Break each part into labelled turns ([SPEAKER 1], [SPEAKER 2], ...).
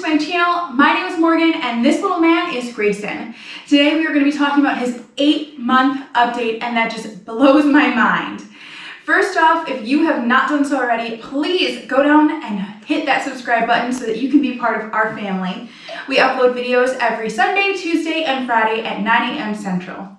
[SPEAKER 1] my channel. My name is Morgan and this little man is Grayson. Today we are going to be talking about his 8-month update, and that just blows my mind. First off, if you have not done so already, please go down and hit that subscribe button so that you can be part of our family. We upload videos every Sunday, Tuesday, and Friday at 9 a.m. Central.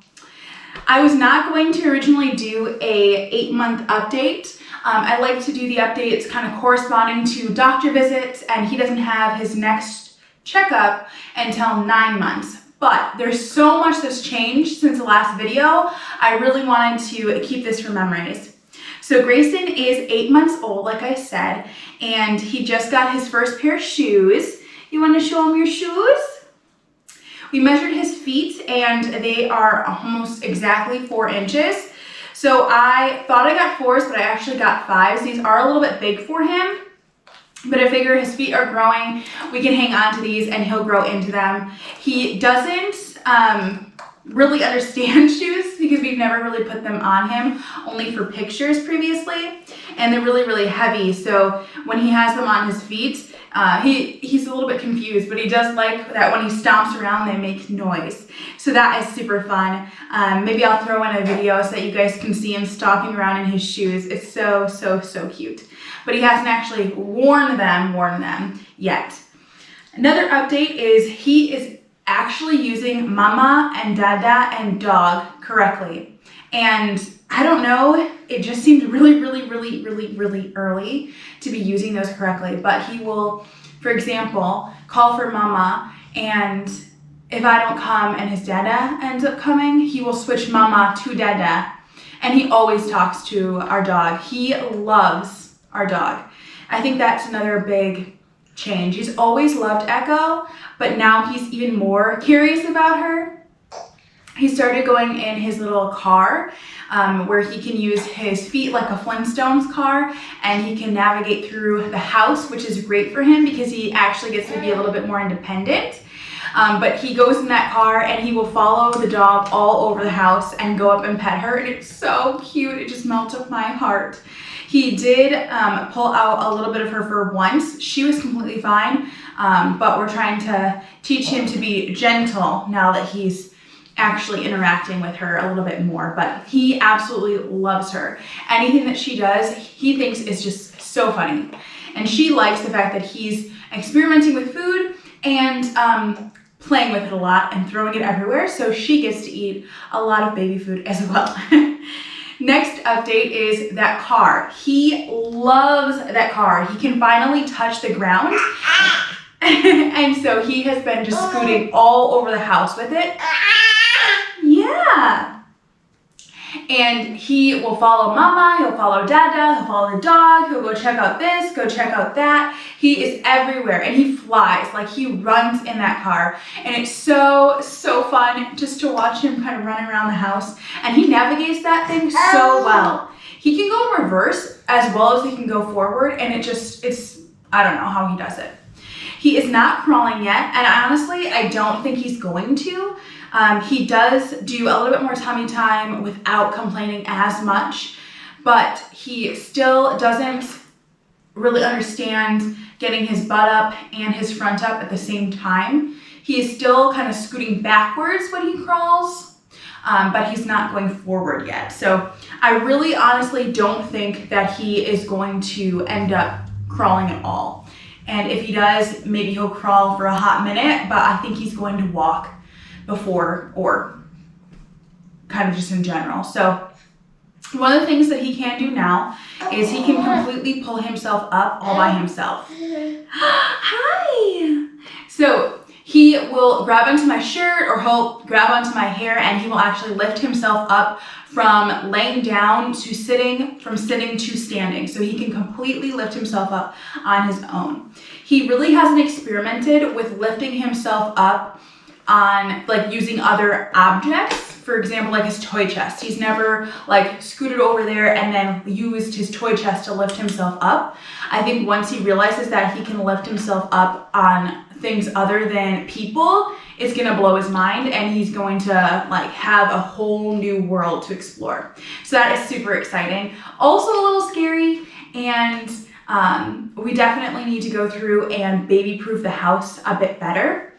[SPEAKER 1] I was not going to originally do a 8-month update. I like to do the updates kind of corresponding to doctor visits, and he doesn't have his next checkup until 9 months. But there's so much that's changed since the last video, I really wanted to keep this for memories. So Grayson is 8 months old, like I said, and he just got his first pair of shoes. You want to show him your shoes? We measured his feet and they are almost exactly 4 inches. So I thought I got 4s, but I actually got 5s. These are a little bit big for him, but I figure his feet are growing. We can hang on to these and he'll grow into them. He doesn't really understand shoes because we've never really put them on him, only for pictures previously. And they're really, really heavy. So when he has them on his feet, he's a little bit confused, but he does like that when he stomps around, they make noise. So that is super fun. Maybe I'll throw in a video so that you guys can see him stomping around in his shoes. It's so, so, so cute. But he hasn't actually worn them yet. Another update is he is actually using mama and dada and dog correctly. And I don't know, it just seemed really early to be using those correctly. But he will, for example, call for mama, and if I don't come and his dada ends up coming, he will switch mama to dada. And he always talks to our dog. He loves our dog. I think that's another big change. He's always loved Echo, but now he's even more curious about her. He started going in his little car where he can use his feet like a Flintstones car, and he can navigate through the house, which is great for him because he actually gets to be a little bit more independent. But he goes in that car and he will follow the dog all over the house and go up and pet her, and it's so cute. It just melted my heart. He did pull out a little bit of her fur once. She was completely fine, but we're trying to teach him to be gentle now that he's actually interacting with her a little bit more. But he absolutely loves her. Anything that she does, he thinks is just so funny. And she likes the fact that he's experimenting with food and playing with it a lot and throwing it everywhere. So she gets to eat a lot of baby food as well. Next update is that car. He loves that car. He can finally touch the ground. And so he has been just scooting all over the house with it. Yeah. And he will follow mama, he'll follow dada, he'll follow the dog, he'll go check out this, go check out that. He is everywhere and he flies, like he runs in that car. And it's so, so fun just to watch him kind of run around the house. And he navigates that thing so well. He can go in reverse as well as he can go forward, and I don't know how he does it. He is not crawling yet, and I don't think he's going to. He does do a little bit more tummy time without complaining as much, but he still doesn't really understand getting his butt up and his front up at the same time. He is still kind of scooting backwards when he crawls, but he's not going forward yet. So I really honestly don't think that he is going to end up crawling at all. And if he does, maybe he'll crawl for a hot minute, but I think he's going to walk before, or kind of just in general. So one of the things that he can do now is he can completely pull himself up all by himself. Hi! So he will grab onto my shirt or he'll grab onto my hair, and he will actually lift himself up from laying down to sitting, from sitting to standing. So he can completely lift himself up on his own. He really hasn't experimented with lifting himself up on like using other objects, for example, like his toy chest. He's never like scooted over there and then used his toy chest to lift himself up. I think once he realizes that he can lift himself up on things other than people, it's gonna blow his mind, and he's going to like have a whole new world to explore. So that is super exciting. Also a little scary, and We definitely need to go through and baby-proof the house a bit better.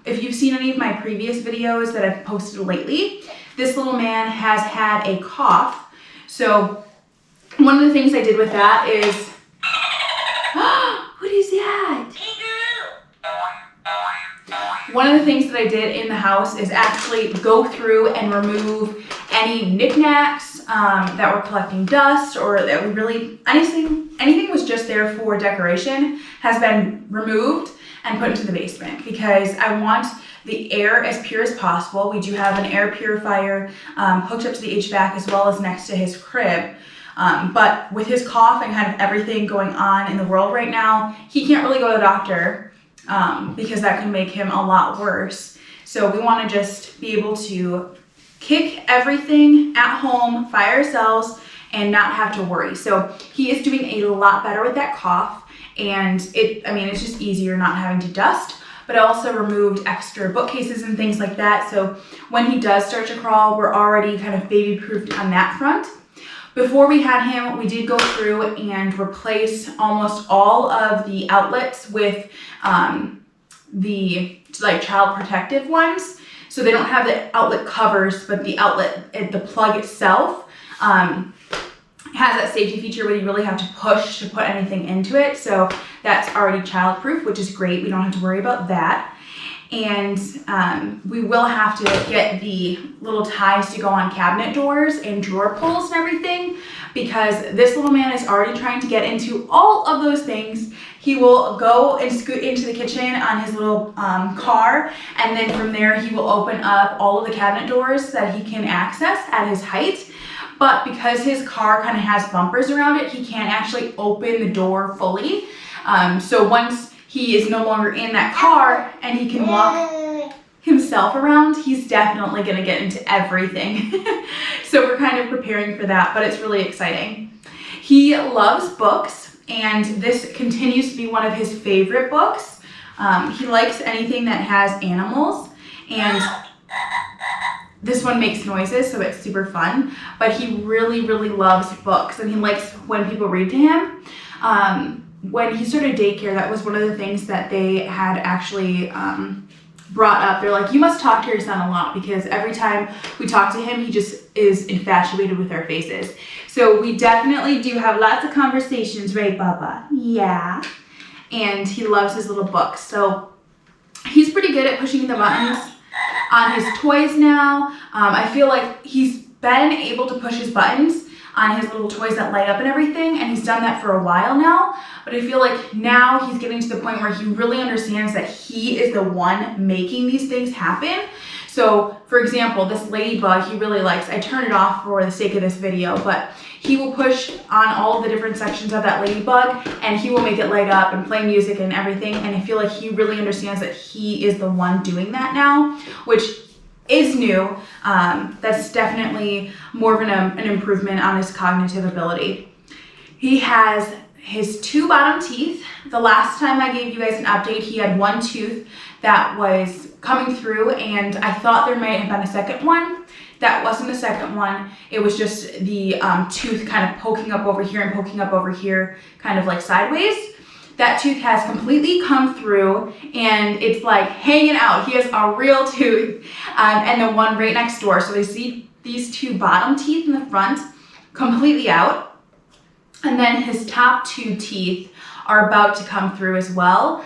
[SPEAKER 1] If you've seen any of my previous videos that I've posted lately, this little man has had a cough. So one of the things I did with that is, what is that? One of the things that I did in the house is actually go through and remove any knickknacks that were collecting dust, or that we really, anything was just there for decoration has been removed and put into the basement, because I want the air as pure as possible. We do have an air purifier hooked up to the HVAC as well as next to his crib. But with his cough and kind of everything going on in the world right now, he can't really go to the doctor because that can make him a lot worse. So we want to just be able to kick everything at home by ourselves and not have to worry. So he is doing a lot better with that cough, and it's just easier not having to dust. But I also removed extra bookcases and things like that. So when he does start to crawl, we're already kind of baby-proofed on that front. Before we had him, we did go through and replace almost all of the outlets with the child protective ones. So they don't have the outlet covers, but the outlet, the plug itself has that safety feature where you really have to push to put anything into it. So that's already child-proof, which is great. We don't have to worry about that. And we will have to get the little ties to go on cabinet doors and drawer pulls and everything, because this little man is already trying to get into all of those things. He will go and scoot into the kitchen on his little car, and then from there he will open up all of the cabinet doors that he can access at his height. But because his car kind of has bumpers around it, he can't actually open the door fully. So once he is no longer in that car and he can walk himself around, he's definitely going to get into everything. So we're kind of preparing for that, but it's really exciting. He loves books, and this continues to be one of his favorite books. He likes anything that has animals, and this one makes noises, so it's super fun. But he really, really loves books, and he likes when people read to him. When he started daycare, that was one of the things that they had actually brought up. They're like, you must talk to your son a lot, because every time we talk to him, he just is infatuated with our faces. So we definitely do have lots of conversations, right, Bubba? Yeah. And he loves his little books. So he's pretty good at pushing the buttons on his toys now. I feel like he's been able to push his buttons on his little toys that light up and everything, and he's done that for a while now. But I feel like now he's getting to the point where he really understands that he is the one making these things happen. So for example, this ladybug he really likes. I turned it off for the sake of this video, but he will push on all of the different sections of that ladybug, and he will make it light up and play music and everything. And I feel like he really understands that he is the one doing that now, which is new. That's definitely more of an improvement on his cognitive ability. He has his 2 bottom teeth. The last time I gave you guys an update, he had 1 tooth that was coming through, and I thought there might have been a second one. That wasn't the second one. It was just the tooth kind of poking up over here and poking up over here, kind of like sideways. That tooth has completely come through, and it's like hanging out. He has a real tooth, and the one right next door. So they see these 2 bottom teeth in the front completely out. And then his top 2 teeth are about to come through as well.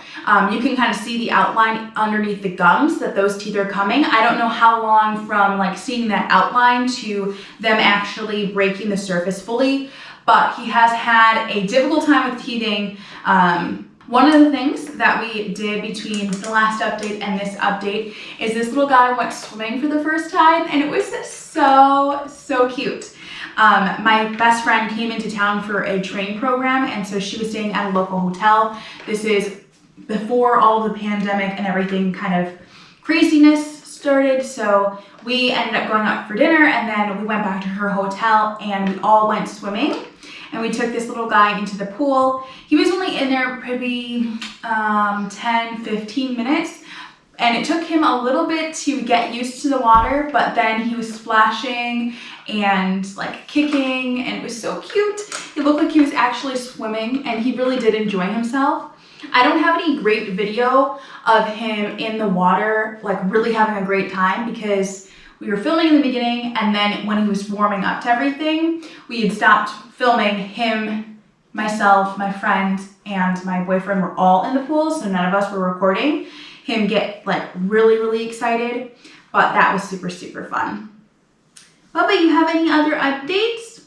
[SPEAKER 1] You can kind of see the outline underneath the gums that those teeth are coming. I don't know how long from like seeing that outline to them actually breaking the surface fully, but he has had a difficult time with teething. One of the things that we did between the last update and this update is this little guy went swimming for the first time, and it was so cute. My best friend came into town for a training program, and so she was staying at a local hotel. This is before all of the pandemic and everything kind of craziness started, so we ended up going out for dinner, and then we went back to her hotel and we all went swimming, and we took this little guy into the pool. He was only in there maybe 10-15 minutes, And it took him a little bit to get used to the water, but then he was splashing and like kicking, and it was so cute. It looked like he was actually swimming, and he really did enjoy himself. I don't have any great video of him in the water, like really having a great time, because we were filming in the beginning, and then when he was warming up to everything, we had stopped filming. Him, myself, my friend, and my boyfriend were all in the pool, so none of us were recording him get like really excited, but that was super fun. Well, but you have any other updates?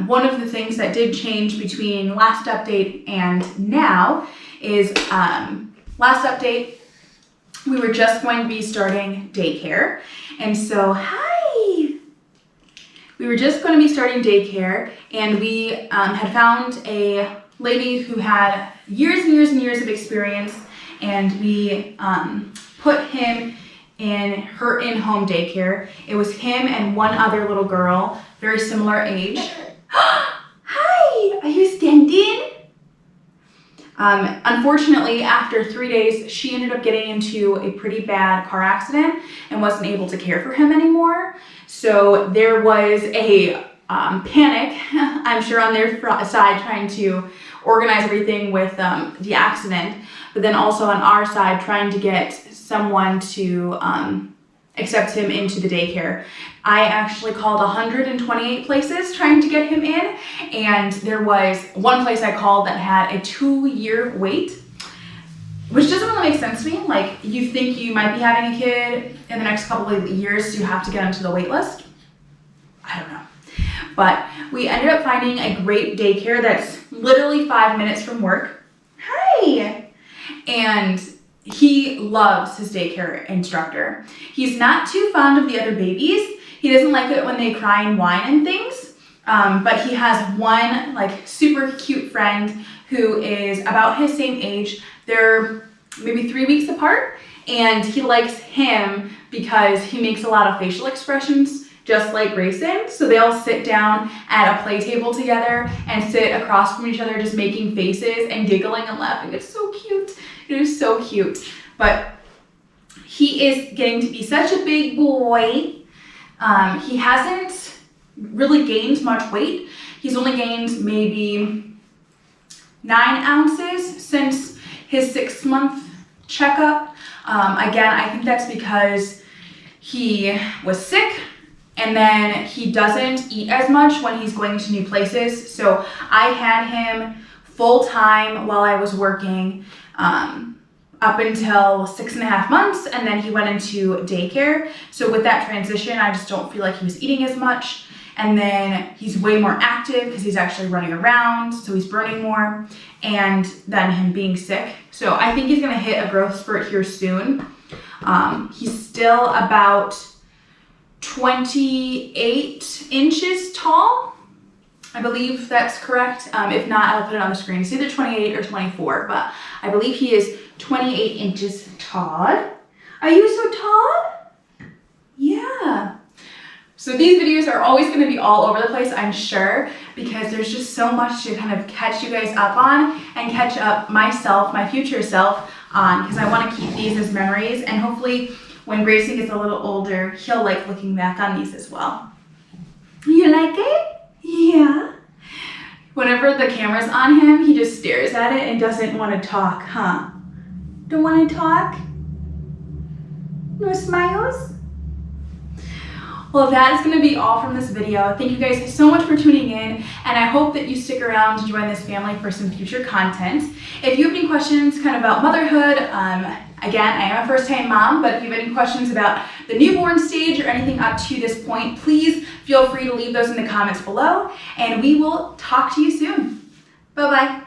[SPEAKER 1] One of the things that did change between last update and now is last update, we were just going to be starting daycare. And so, hi! We were just going to be starting daycare, and we had found a lady who had years and years of experience, and we put him in her in-home daycare. It was him and one other little girl, very similar age. Hi, are you standing? Unfortunately, after 3 days, she ended up getting into a pretty bad car accident and wasn't able to care for him anymore. So there was a panic, I'm sure, on their side, trying to organize everything with the accident, but then also on our side trying to get someone to accept him into the daycare. I actually called 128 places trying to get him in, and there was one place I called that had a 2-year wait, which doesn't really make sense to me. Like, you think you might be having a kid in the next couple of years, so you have to get onto the wait list. I don't know. But we ended up finding a great daycare that's literally 5 minutes from work. Hi! And he loves his daycare instructor. He's not too fond of the other babies. He doesn't like it when they cry and whine and things. But he has one like super cute friend who is about his same age. They're maybe 3 weeks apart, and he likes him because he makes a lot of facial expressions just like Grayson. So they'll sit down at a play table together and sit across from each other just making faces and giggling and laughing. It's so cute. It is so cute. But he is getting to be such a big boy. He hasn't really gained much weight. He's only gained maybe 9 ounces since his 6-month checkup. Again, I think that's because he was sick, and then he doesn't eat as much when he's going to new places. So I had him full time while I was working up until 6.5 months, and then he went into daycare. So with that transition, I just don't feel like he was eating as much. And then he's way more active because he's actually running around, so he's burning more, and then him being sick. So I think he's gonna hit a growth spurt here soon. He's still about 28 inches tall. I believe that's correct. If not, I'll put it on the screen. It's either 28 or 24, but I believe he is 28 inches tall. Are you so tall? Yeah. So these videos are always going to be all over the place, I'm sure, because there's just so much to kind of catch you guys up on and catch up myself, my future self, on, because I want to keep these as memories, and hopefully when Grayson gets a little older, he'll like looking back on these as well. You like it? Yeah. Whenever the camera's on him, he just stares at it and doesn't want to talk, huh? Don't want to talk? No smiles? Well, that is going to be all from this video. Thank you guys so much for tuning in, and I hope that you stick around to join this family for some future content. If you have any questions kind of about motherhood, again, I am a first-time mom, but if you have any questions about the newborn stage or anything up to this point, please feel free to leave those in the comments below, and we will talk to you soon. Bye-bye.